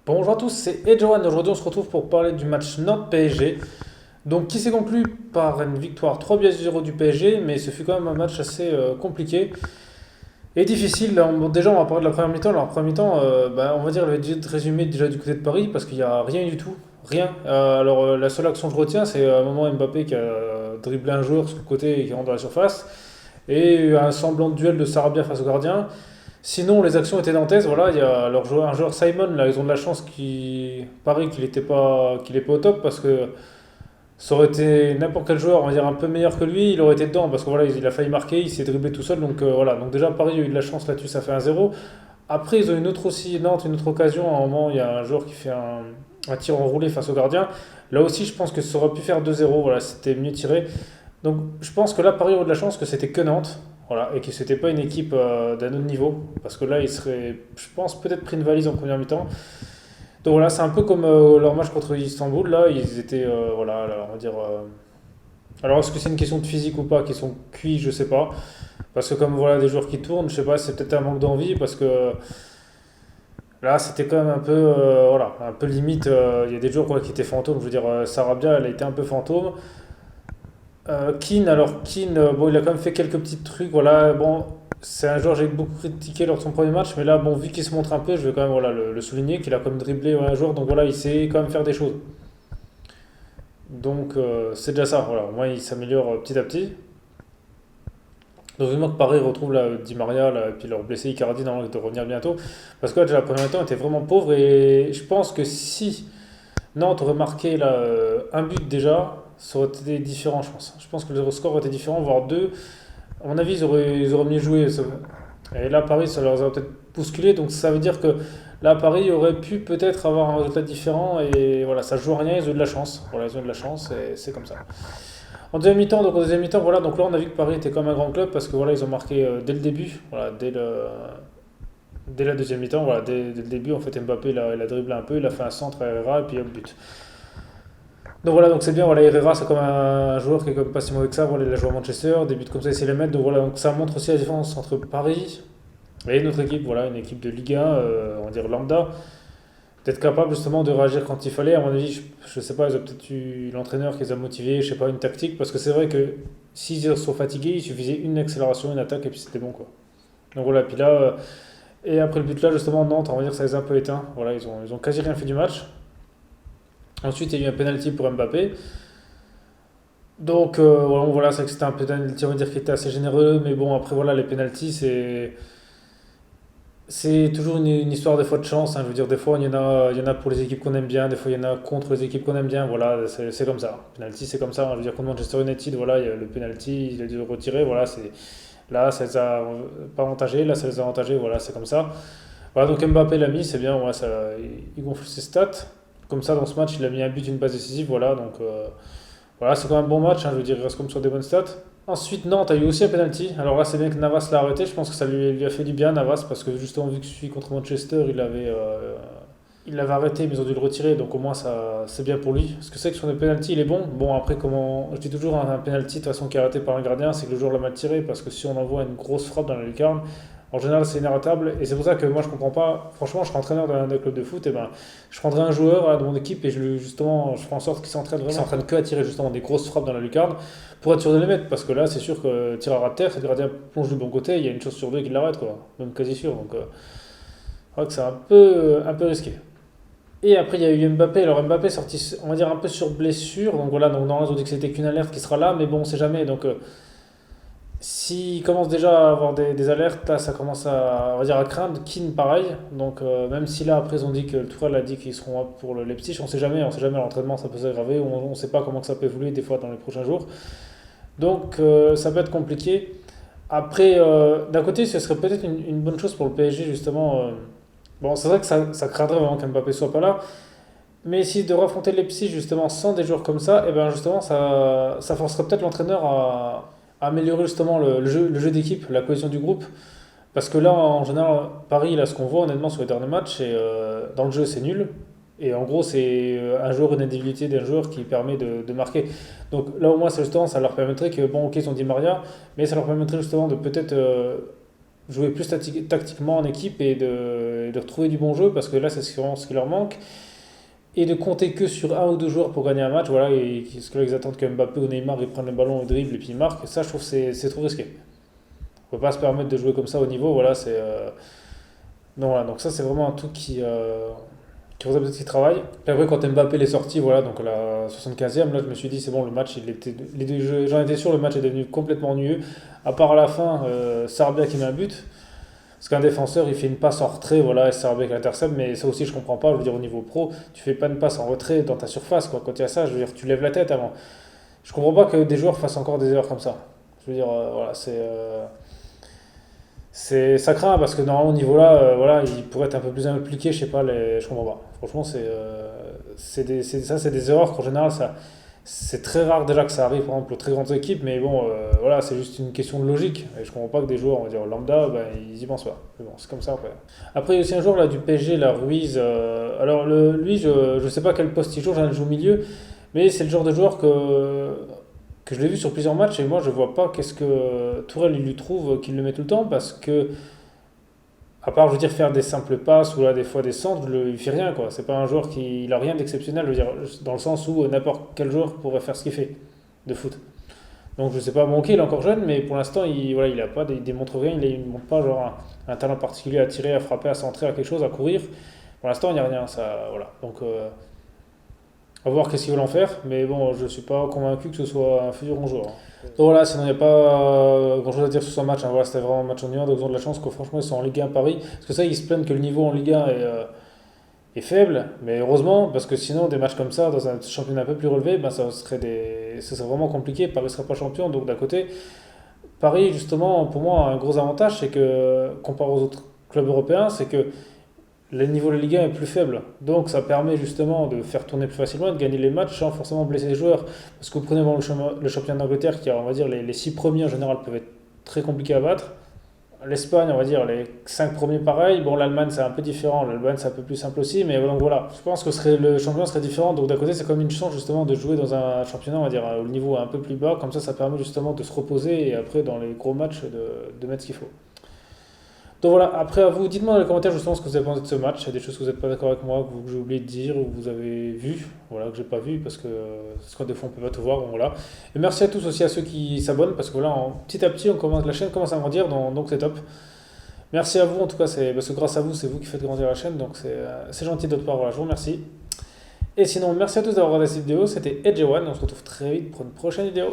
Bonjour à tous, c'est Edjohan. Aujourd'hui, on se retrouve pour parler du match Nantes-PSG. Donc, qui s'est conclu par une victoire 3 buts à 0 du PSG, mais ce fut quand même un match assez compliqué et difficile. Bon, déjà, on va parler de la première mi-temps. Alors, la première mi-temps, on va dire le résumé déjà du côté de Paris, parce qu'il n'y a rien du tout. Rien. La seule action que je retiens, c'est un moment Mbappé qui a dribblé un joueur sur le côté et qui rentre dans la surface, et un semblant de duel de Sarabia face au gardien. Sinon, les actions étaient dantesques. Voilà, il y a un joueur Simon, là, ils ont de la chance Paris qu'il est pas au top parce que ça aurait été n'importe quel joueur, on va dire un peu meilleur que lui, il aurait été dedans parce que voilà, il a failli marquer, il s'est dribblé tout seul. Donc voilà, donc déjà Paris a eu de la chance là-dessus, ça fait 1-0. Après, ils ont une autre aussi, Nantes, une autre occasion. À un moment, il y a un joueur qui fait un tir enroulé face au gardien. Là aussi, je pense que ça aurait pu faire 2-0. Voilà, c'était mieux tiré. Donc je pense que là, Paris aurait de la chance que c'était que Nantes, voilà, et que c'était pas une équipe d'un autre niveau, parce que là, ils seraient, je pense, peut-être pris une valise en première mi-temps. Donc voilà, c'est un peu comme leur match contre Istanbul, là, ils étaient, voilà, on va dire. Alors est-ce que c'est une question de physique ou pas, qui sont cuits, je sais pas, parce que comme voilà des joueurs qui tournent, je sais pas, c'est peut-être un manque d'envie, parce que là, c'était quand même un peu, voilà, un peu limite. Il y a des joueurs quoi, qui étaient fantômes, je veux dire, Sarabia, elle a été un peu fantôme. Keane, bon, il a quand même fait quelques petits trucs. Voilà, bon, c'est un joueur que j'ai beaucoup critiqué lors de son premier match, mais là, bon, vu qu'il se montre un peu, je vais quand même voilà, le souligner qu'il a quand même dribblé un joueur, donc voilà, il sait quand même faire des choses. Donc c'est déjà ça, voilà, au moins il s'améliore petit à petit. Donc vivement que Paris retrouve là, Di Maria, là, et puis leur blessé Icardi, normalement, il doit revenir bientôt. Parce que là, déjà, la première temps était vraiment pauvre, et je pense que si Nantes aurait marqué là, un but déjà, ça aurait été différent, je pense. Je pense que le score aurait été différent, voire deux. À mon avis, ils auraient mieux joué. Et là, Paris, ça leur aurait peut-être bousculé. Donc ça veut dire que là, Paris aurait pu peut-être avoir un résultat différent. Et voilà, ça joue à rien, ils ont eu de la chance. Voilà, ils ont eu de la chance et c'est comme ça. En deuxième mi-temps, donc au deuxième mi-temps, voilà, donc là on a vu que Paris était comme un grand club parce que voilà, ils ont marqué dès le début, voilà, dès la deuxième mi-temps, voilà, dès le début, en fait, Mbappé il a dribblé un peu, il a fait un centre à Herrera et puis hop, but. Donc voilà, donc c'est bien, voilà, Herrera c'est comme un joueur qui est comme pas si mauvais que ça, voilà, il a joué à Manchester, des buts comme ça il sait les mettre, donc voilà, donc ça montre aussi la différence entre Paris et une autre équipe, voilà, une équipe de Ligue 1, on va dire lambda, d'être capable justement de réagir quand il fallait, à mon avis, je sais pas, ils ont peut-être eu l'entraîneur qui les a motivés, je sais pas, une tactique, parce que c'est vrai que s'ils sont fatigués, il suffisait une accélération, une attaque et puis c'était bon quoi. Donc voilà, puis là, et après le but là justement, Nantes, on va dire que ça les a un peu éteints, voilà, ils ont quasi rien fait du match. Ensuite, il y a eu un penalty pour Mbappé. Donc voilà, c'est que c'était un penalty, on va dire, qui était assez généreux, mais bon, après voilà, les penalties, c'est toujours une histoire des fois de chance, hein. Je veux dire, des fois il y en a pour les équipes qu'on aime bien, des fois il y en a contre les équipes qu'on aime bien, voilà, c'est comme ça. Penalty, c'est comme ça, hein. Je veux dire, contre Manchester United, voilà, il y a le penalty, il a dû le retirer, voilà, là, ça les a pas avantagés, là, ça les a avantagés, voilà, c'est comme ça. Voilà, donc Mbappé l'a mis, c'est bien, ouais, il gonfle ses stats. Comme ça, dans ce match, il a mis un but, une passe décisive, voilà, donc voilà, c'est quand même un bon match, hein, je veux dire, il reste comme sur des bonnes stats. Ensuite, Nantes a eu aussi un penalty. Alors là, c'est bien que Navas l'a arrêté. Je pense que ça lui a fait du bien, Navas, parce que justement, vu que celui contre Manchester, il l'avait arrêté, mais ils ont dû le retirer. Donc au moins, ça, c'est bien pour lui. Parce que c'est que sur des penalty, il est bon. Bon, après, comment. Je dis toujours un penalty, de toute façon, qui est arrêté par un gardien, c'est que le joueur l'a mal tiré. Parce que si on envoie une grosse frappe dans la lucarne, en général, c'est inarrêtable. Et c'est pour ça que moi, je comprends pas. Franchement, je serais entraîneur d'un club de foot. Et ben, je prendrais un joueur de mon équipe et justement, je ferai en sorte qu'il s'entraîne vraiment. Qu'il s'entraîne que à tirer justement des grosses frappes dans la lucarne pour être sûr de les mettre. Parce que là, c'est sûr que tir à ras de terre, si le gardien plonge du bon côté, il y a une chose sur deux qui l'arrête, quoi. Même quasi sûr. Donc, je crois que c'est un peu risqué. Et après, il y a eu Mbappé. Alors, Mbappé est sorti, on va dire, un peu sur blessure. Donc voilà, donc dans ils ont dit que c'était qu'une alerte qui sera là, mais bon, on sait jamais. Donc, s'il commence déjà à avoir des alertes, là, ça commence on va dire, à craindre. Keane, pareil. Donc, même si là, après, ils ont dit que le Tourelle a dit qu'ils seront là pour le Leipzig, on sait jamais, l'entraînement, ça peut s'aggraver. On ne sait pas comment que ça peut évoluer des fois dans les prochains jours. Donc, ça peut être compliqué. Après, d'un côté, ce serait peut-être une bonne chose pour le PSG, justement. Bon, c'est vrai que ça craindrait vraiment qu'Mbappé soit pas là. Mais si de affronter Leipzig justement sans des joueurs comme ça, et ben justement ça forcerait peut-être l'entraîneur à améliorer justement le jeu d'équipe, la cohésion du groupe. Parce que là, en général, Paris, là, ce qu'on voit honnêtement sur les derniers matchs, dans le jeu, c'est nul. Et en gros, c'est un joueur, une individualité d'un joueur qui permet de marquer. Donc là, au moins, c'est justement, ça leur permettrait que, bon, ok, ils ont dit Maria, mais ça leur permettrait justement de peut-être jouer plus tactiquement en équipe et de retrouver du bon jeu parce que là c'est vraiment ce qui leur manque. Et de compter que sur un ou deux joueurs pour gagner un match, voilà, et ce que là ils attendent que Mbappé ou Neymar ils prennent le ballon au dribble et puis ils marquent, ça je trouve que c'est trop risqué. On peut pas se permettre de jouer comme ça au niveau, voilà, non, voilà, donc ça c'est vraiment un truc qui faudrait peut-être qu'il travaille. Et après quand Mbappé est sorti, voilà, donc à la 75e, là je me suis dit c'est bon, le match, j'en étais sûr, le match est devenu complètement ennuyeux, à part à la fin, Sarabia qui met un but. Parce qu'un défenseur, il fait une passe en retrait, voilà, et ça avec l'intercept, mais ça aussi je comprends pas, je veux dire au niveau pro, tu fais pas une passe en retrait dans ta surface, quoi. Quand il y a ça, je veux dire, tu lèves la tête avant. Je comprends pas que des joueurs fassent encore des erreurs comme ça. Je veux dire, voilà, ça craint parce que normalement au niveau là, voilà, il pourrait être un peu plus impliqué, je sais pas, je comprends pas. Franchement, c'est des erreurs qu'en général, c'est très rare déjà que ça arrive, par exemple, aux très grandes équipes, mais bon, voilà, c'est juste une question de logique. Et je comprends pas que des joueurs, on va dire lambda, ben, ils y pensent pas. Mais bon, c'est comme ça après. Après, il y a aussi un joueur là du PSG, la Ruiz. Alors, lui, je sais pas quel poste il joue, j'en joue au milieu, mais c'est le genre de joueur que je l'ai vu sur plusieurs matchs et moi je vois pas qu'est-ce que Tourelle il lui trouve qu'il le met tout le temps parce que à part je veux dire faire des simples passes ou là des fois des centres, il fait rien quoi. C'est pas un joueur qui il a rien d'exceptionnel, je veux dire dans le sens où n'importe quel joueur pourrait faire ce qu'il fait de foot. Donc je sais pas, bon ok il est encore jeune mais pour l'instant voilà, il a pas il démontre rien, il montre pas genre un talent particulier à tirer, à frapper, à centrer, à quelque chose, à courir. Pour l'instant il n'y a rien ça voilà. Donc à voir qu'est-ce qu'ils veulent en faire, mais bon, je suis pas convaincu que ce soit un futur bon joueur. Donc voilà, sinon il n'y a pas grand-chose à dire sur ce match, hein. Voilà, c'était vraiment un match ennuyant, donc ils ont de la chance que franchement ils sont en Ligue 1 Paris. Parce que ça, ils se plaignent que le niveau en Ligue 1 est faible, mais heureusement, parce que sinon des matchs comme ça, dans un championnat un peu plus relevé, ben, ça serait vraiment compliqué, Paris ne serait pas champion, donc d'un côté, Paris justement, pour moi, a un gros avantage, c'est que, comparé aux autres clubs européens, c'est que le niveau de la Ligue 1 est plus faible. Donc ça permet justement de faire tourner plus facilement et de gagner les matchs sans forcément blesser les joueurs. Parce que vous prenez bon, le championnat d'Angleterre, qui a, on va dire, les 6 premiers en général peuvent être très compliqués à battre. L'Espagne, on va dire, les 5 premiers pareil. Bon, l'Allemagne c'est un peu différent, l'Allemagne c'est un peu plus simple aussi, mais donc voilà. Je pense que le championnat serait différent. Donc d'un côté, c'est comme une chance justement de jouer dans un championnat, on va dire, au niveau un peu plus bas. Comme ça permet justement de se reposer et après, dans les gros matchs, de mettre ce qu'il faut. Donc voilà, après à vous, dites-moi dans les commentaires justement ce que vous avez pensé de ce match. Il y a des choses que vous n'êtes pas d'accord avec moi, que j'ai oublié de dire, ou que vous avez vu, voilà, que j'ai pas vu, parce que des fois on peut pas tout voir, donc voilà. Et merci à tous aussi à ceux qui s'abonnent, parce que voilà, petit à petit, la chaîne commence à grandir, donc c'est top. Merci à vous, en tout cas, parce que grâce à vous, c'est vous qui faites grandir la chaîne, donc c'est gentil de votre part, voilà, je vous remercie. Et sinon, merci à tous d'avoir regardé cette vidéo, c'était Edge One, on se retrouve très vite pour une prochaine vidéo.